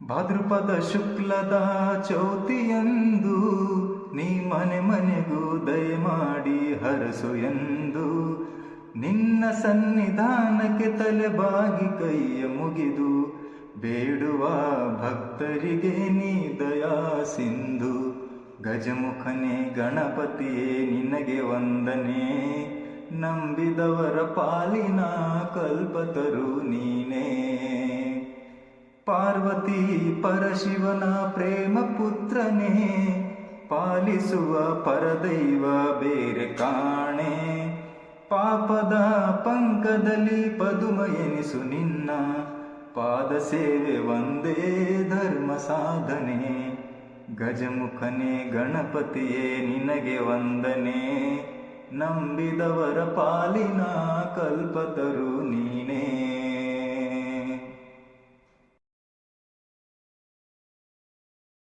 ಭಾದ್ರಪದ ಶುಕ್ಲದ ಚೌತಿಯಂದು ನೀ ಮನೆ ಮನೆಗೂ ದಯಮಾಡಿ ಹರಸು ಎಂದು ನಿನ್ನ ಸನ್ನಿಧಾನಕ್ಕೆ ತಲೆಬಾಗಿ ಕೈಯ ಮುಗಿದು ಬೇಡುವ ಭಕ್ತರಿಗೆ ನೀ ದಯಾ ಸಿಂಧು. ಗಜಮುಖನೇ ಗಣಪತಿಯೇ ನಿನಗೆ ವಂದನೆ, ನಂಬಿದವರ ಪಾಲಿನ ಕಲ್ಪತರು ನೀನೇ. ಪಾರ್ವತಿ ಪರಶಿವನ ಪ್ರೇಮ ಪುತ್ರನೇ, ಪಾಲಿಸುವ ಪರದೈವ ಬೇರೆ ಕಾಣೆ. ಪಾಪದ ಪಂಕದಲ್ಲಿ ಪದುಮ ಎನಿಸು ನಿನ್ನ, ಪಾದ ಸೇವೆ ಒಂದೇ ಧರ್ಮ ಸಾಧನೆ. ಗಜಮುಖನೇ ಗಣಪತಿಯೇ ನಿನಗೆ ವಂದನೆ, ನಂಬಿದವರ ಪಾಲಿನ ಕಲ್ಪತರು ನೀನೇ.